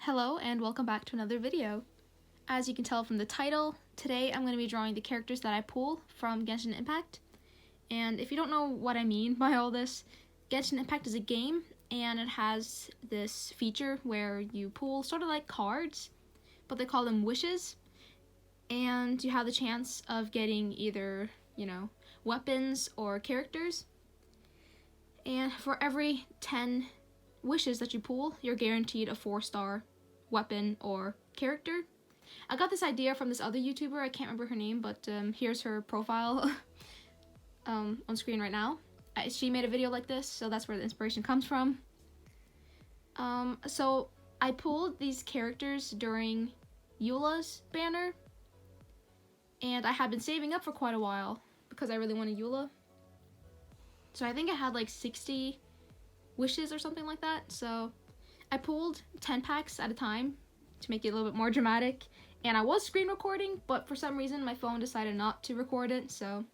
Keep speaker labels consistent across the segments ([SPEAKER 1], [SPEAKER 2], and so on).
[SPEAKER 1] Hello and welcome back to another video. As you can tell from the title, today I'm going to be drawing the characters that I pull from Genshin Impact. And if you don't know what I mean by all this, Genshin Impact is a game and it has this feature where you pull sort of like cards, but they call them wishes. And you have the chance of getting either, weapons or characters. And for every 10 wishes that you pull, you're guaranteed a 4-star weapon or character. I got this idea from this other YouTuber, I can't remember her name, but here's her profile on screen right now. She made a video like this, so that's where the inspiration comes from. So I pulled these characters during Eula's banner, and I had been saving up for quite a while because I really wanted Eula. So I think I had like 60 wishes or something like that, so I pulled 10 packs at a time to make it a little bit more dramatic, and I was screen recording, but for some reason my phone decided not to record it, so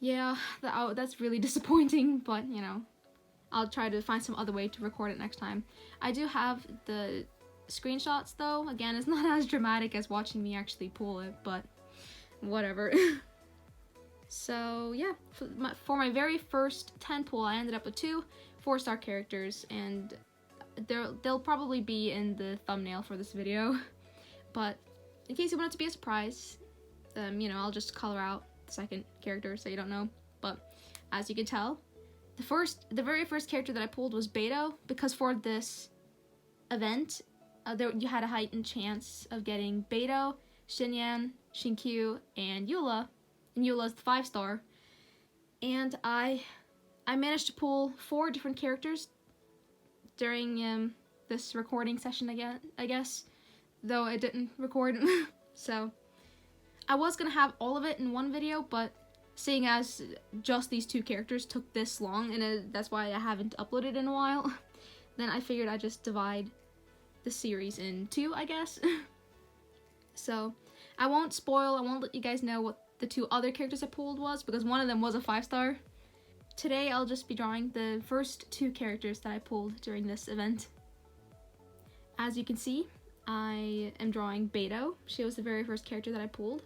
[SPEAKER 1] yeah, that's really disappointing, but I'll try to find some other way to record it next time. I do have the screenshots though. Again, it's not as dramatic as watching me actually pull it, but whatever. So yeah, for my very first 10 pull, I ended up with 2 4-star characters, and they'll probably be in the thumbnail for this video. But in case you want it to be a surprise, I'll just color out the second character so you don't know. But as you can tell, the very first character that I pulled was Albedo, because for this event, you had a heightened chance of getting Albedo, Shinyan, Shinkyu, and Eula. And Eula's the 5-star. And I managed to pull 4 different characters during this recording session again, I guess, though it didn't record. So I was gonna have all of it in one video, but seeing as just these 2 characters took this long, and that's why I haven't uploaded in a while, then I figured I'd just divide the series in 2, I guess. So I won't let you guys know what the 2 other characters I pulled was, because one of them was a 5-star. Today I'll just be drawing the first 2 characters that I pulled during this event. As you can see, I am drawing Albedo. She was the very first character that I pulled.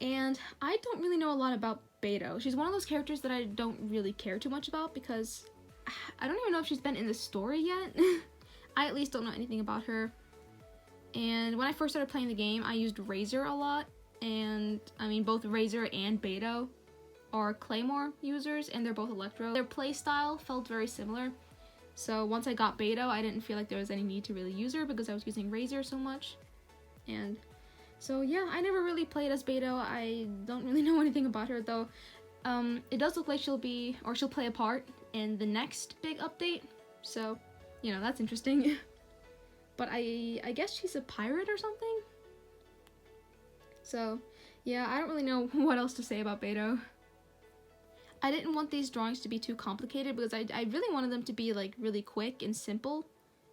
[SPEAKER 1] And I don't really know a lot about Albedo. She's one of those characters that I don't really care too much about, because I don't even know if she's been in the story yet. I at least don't know anything about her. And when I first started playing the game, I used Razor a lot. And I mean, both Razor and Albedo are Claymore users, and they're both Electro. Their playstyle felt very similar, so once I got Albedo, I didn't feel like there was any need to really use her because I was using Razor so much. And so yeah, I never really played as Albedo. I don't really know anything about her though. It does look like she'll play a part in the next big update, so that's interesting. But I guess she's a pirate or something. So yeah, I don't really know what else to say about Albedo. I didn't want these drawings to be too complicated because I really wanted them to be like really quick and simple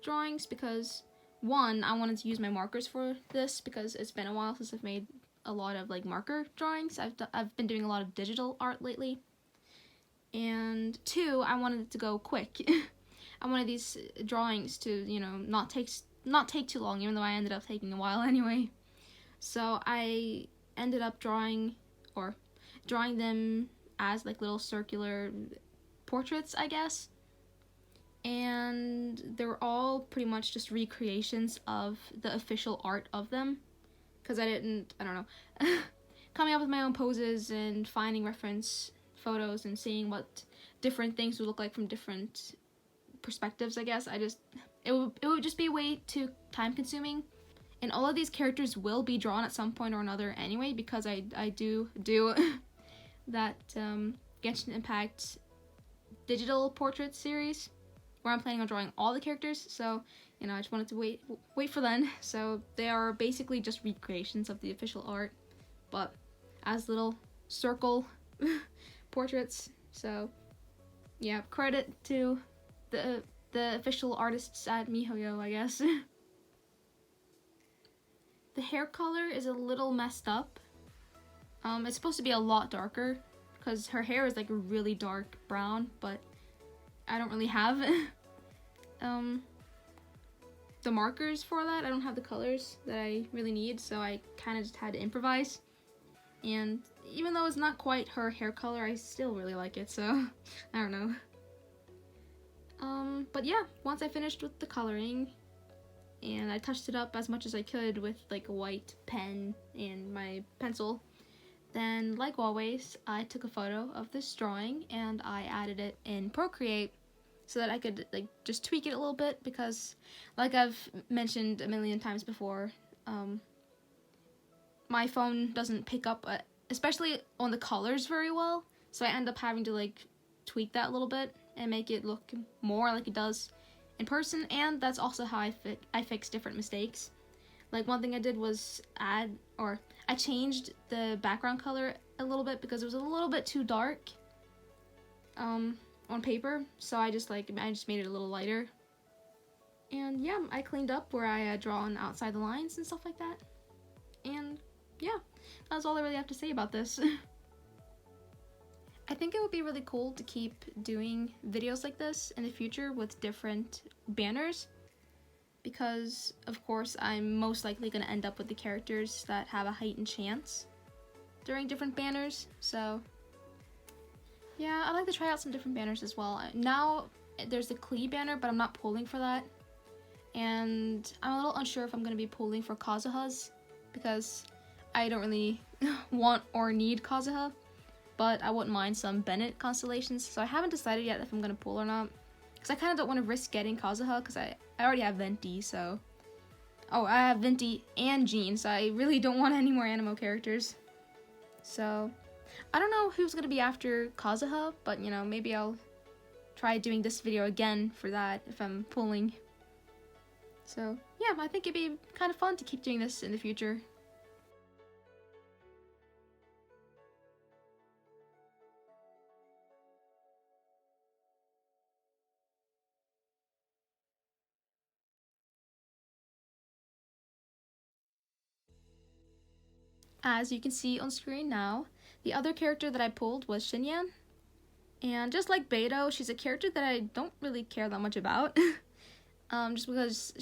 [SPEAKER 1] drawings, because one, I wanted to use my markers for this because it's been a while since I've made a lot of like marker drawings. I've been doing a lot of digital art lately. And 2, I wanted it to go quick. I wanted these drawings to, not take too long, even though I ended up taking a while anyway. So I ended up drawing them as like little circular portraits, I guess. And they were all pretty much just recreations of the official art of them. Because I don't know, coming up with my own poses and finding reference photos and seeing what different things would look like from different perspectives, I guess. It would just be way too time consuming. And all of these characters will be drawn at some point or another anyway, because I do that Genshin Impact digital portrait series where I'm planning on drawing all the characters. So I just wanted to wait for then. So they are basically just recreations of the official art, but as little circle portraits. So yeah, credit to the official artists at MiHoYo, I guess. The hair color is a little messed up. It's supposed to be a lot darker because her hair is like a really dark brown, but I don't really have the markers for that. I don't have the colors that I really need, so I kind of just had to improvise. And even though it's not quite her hair color, I still really like it, so I don't know. But yeah, once I finished with the coloring, and I touched it up as much as I could with like a white pen and my pencil, then like always, I took a photo of this drawing and I added it in Procreate so that I could like just tweak it a little bit, because like I've mentioned a million times before, my phone doesn't pick up, especially on the colors, very well, so I end up having to like tweak that a little bit and make it look more like it does in person. And that's also how I fix different mistakes. Like one thing I did was I changed the background color a little bit because it was a little bit too dark on paper, so I just made it a little lighter. And yeah, I cleaned up where I drawn outside the lines and stuff like that. And yeah, that's all I really have to say about this. I think it would be really cool to keep doing videos like this in the future with different banners, because of course I'm most likely going to end up with the characters that have a heightened chance during different banners. So yeah, I'd like to try out some different banners as well. Now there's the Klee banner, but I'm not pulling for that, and I'm a little unsure if I'm going to be pulling for Kazuha's, because I don't really want or need Kazuha, but I wouldn't mind some Bennett constellations, so I haven't decided yet if I'm going to pull or not, because I kind of don't want to risk getting Kazuha, because I already have Venti, so... Oh, I have Venti and Jean, so I really don't want any more Animo characters. So, I don't know who's going to be after Kazuha, but, you know, maybe I'll try doing this video again for that if I'm pulling. So, yeah, I think it'd be kind of fun to keep doing this in the future. As you can see on screen now, the other character that I pulled was Shinyan. And just like Beidou, she's a character that I don't really care that much about. Just because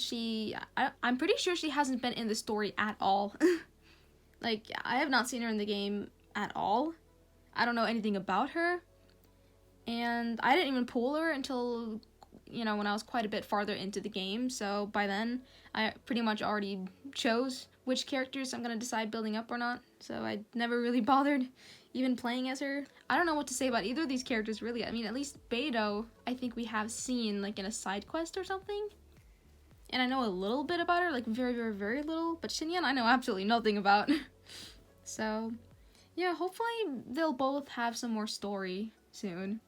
[SPEAKER 1] I'm pretty sure she hasn't been in the story at all. Like, I have not seen her in the game at all. I don't know anything about her. And I didn't even pull her until, you know, when I was quite a bit farther into the game. So by then, I pretty much already chose which characters I'm going to decide building up or not. So I never really bothered even playing as her. I don't know what to say about either of these characters, really. I mean, at least Beidou, I think we have seen, like, in a side quest or something. And I know a little bit about her, like, very, very, very little. But Shinyan, I know absolutely nothing about. So, yeah, hopefully they'll both have some more story soon.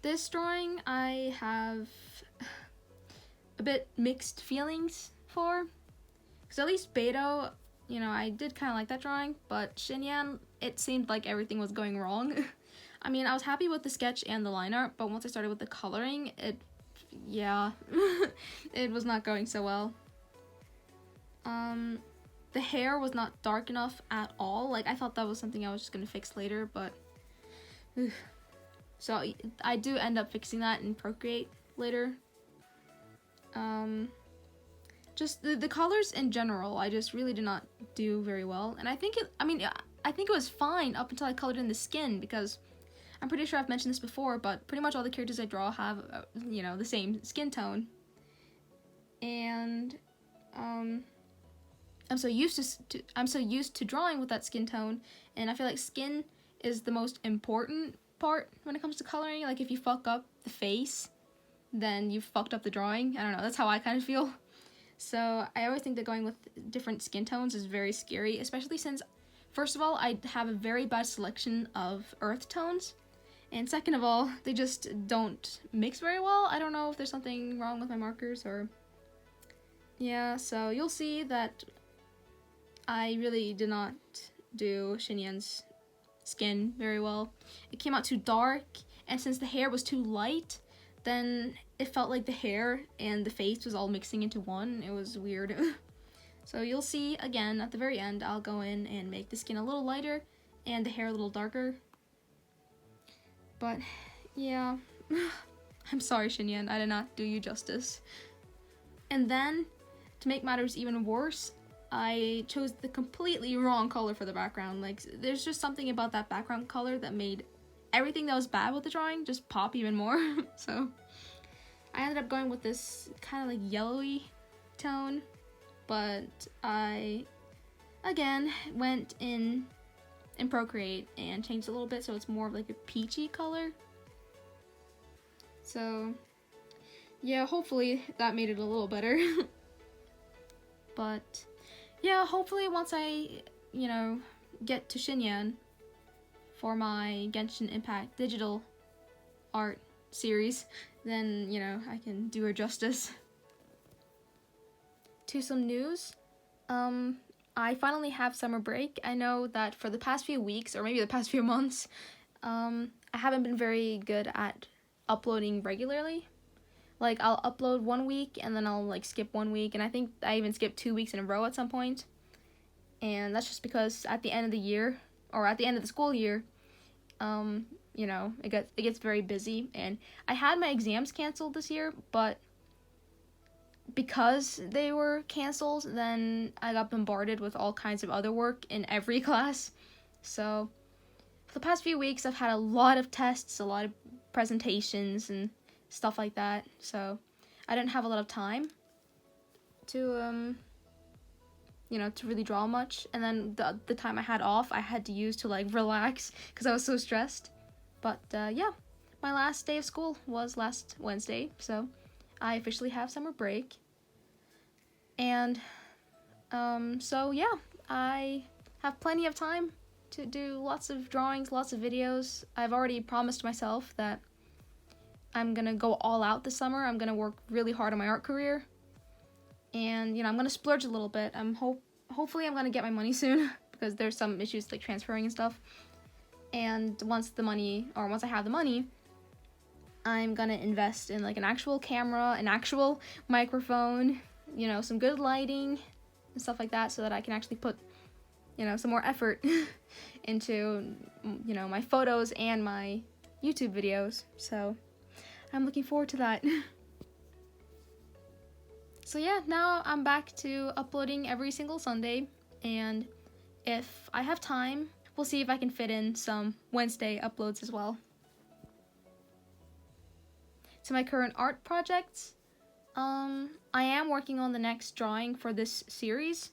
[SPEAKER 1] This drawing, I have a bit mixed feelings for. Because at least Beidou, you know, I did kind of like that drawing, but Shinyan, it seemed like everything was going wrong. I mean, I was happy with the sketch and the line art, but once I started with the coloring, yeah, it was not going so well. The hair was not dark enough at all. Like, I thought that was something I was just gonna fix later, but... So, I do end up fixing that in Procreate later. Just the colors in general, I just really did not do very well. And I think I think it was fine up until I colored in the skin, because I'm pretty sure I've mentioned this before, but pretty much all the characters I draw have, you know, the same skin tone. And, I'm so used to drawing with that skin tone, and I feel like skin is the most important part when it comes to coloring. Like, if you fuck up the face, then you've fucked up the drawing. I don't know, that's how I kind of feel. So I always think that going with different skin tones is very scary, especially since, first of all, I have a very bad selection of earth tones, and second of all, they just don't mix very well. I don't know if there's something wrong with my markers, or... Yeah, so you'll see that I really did not do Shinyan's skin very well. It came out too dark, and since the hair was too light, then it felt like the hair and the face was all mixing into one. It was weird. So you'll see, again, at the very end, I'll go in and make the skin a little lighter and the hair a little darker. But, yeah. I'm sorry, Shinyan, I did not do you justice. And then, to make matters even worse, I chose the completely wrong color for the background. Like, there's just something about that background color that made everything that was bad with the drawing just pop even more. So, I ended up going with this kind of like yellowy tone, but I, again, went in Procreate and changed a little bit so it's more of like a peachy color. So, yeah, hopefully that made it a little better. But, yeah, hopefully once I, you know, get to Shinyan for my Genshin Impact digital art series, then, you know, I can do her justice. To some news, I finally have summer break. I know that for the past few weeks, or maybe the past few months, I haven't been very good at uploading regularly. Like, I'll upload 1 week, and then I'll, like, skip 1 week, and I think I even skipped 2 weeks in a row at some point. And that's just because at the end of the year, or at the end of the school year, you know, it gets very busy, and I had my exams canceled this year, but because they were canceled, then I got bombarded with all kinds of other work in every class. So, for the past few weeks, I've had a lot of tests, a lot of presentations, and stuff like that, so I didn't have a lot of time to, you know, to really draw much, and then the time I had off, I had to use to, like, relax, because I was so stressed. But, yeah, my last day of school was last Wednesday, so I officially have summer break, and, so, yeah, I have plenty of time to do lots of drawings, lots of videos. I've already promised myself that I'm gonna go all out this summer. I'm gonna work really hard on my art career, and, you know, I'm gonna splurge a little bit. Hopefully I'm gonna get my money soon, because there's some issues like transferring and stuff. And once I have the money, I'm gonna invest in like an actual camera, an actual microphone, you know, some good lighting and stuff like that, so that I can actually put, you know, some more effort into, you know, my photos and my YouTube videos. So I'm looking forward to that. So yeah, now I'm back to uploading every single Sunday, and if I have time, we'll see if I can fit in some Wednesday uploads as well. To my current art projects, I am working on the next drawing for this series.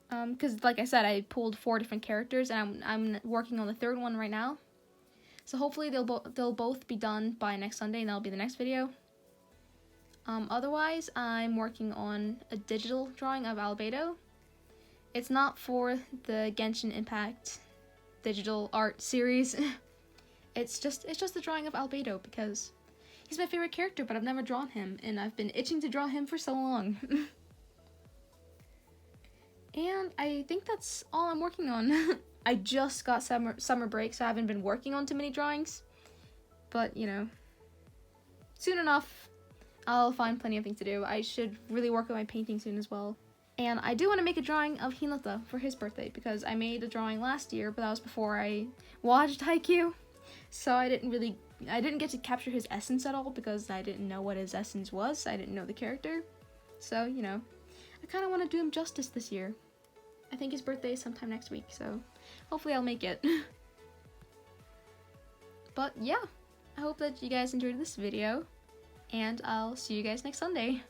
[SPEAKER 1] Because like I said, I pulled 4 different characters, and I'm working on the 3rd one right now. So hopefully they'll both be done by next Sunday, and that'll be the next video. Otherwise, I'm working on a digital drawing of Albedo. It's not for the Genshin Impact digital art series. It's just the drawing of Albedo, because he's my favorite character, but I've never drawn him, and I've been itching to draw him for so long. And I think that's all I'm working on. I just got summer break, so I haven't been working on too many drawings. But, you know, soon enough, I'll find plenty of things to do. I should really work on my painting soon as well. And I do want to make a drawing of Hinata for his birthday, because I made a drawing last year, but that was before I watched Haikyuu. So I didn't get to capture his essence at all, because I didn't know what his essence was. I didn't know the character. So, you know, I kind of want to do him justice this year. I think his birthday is sometime next week, so hopefully I'll make it. But yeah, I hope that you guys enjoyed this video, and I'll see you guys next Sunday.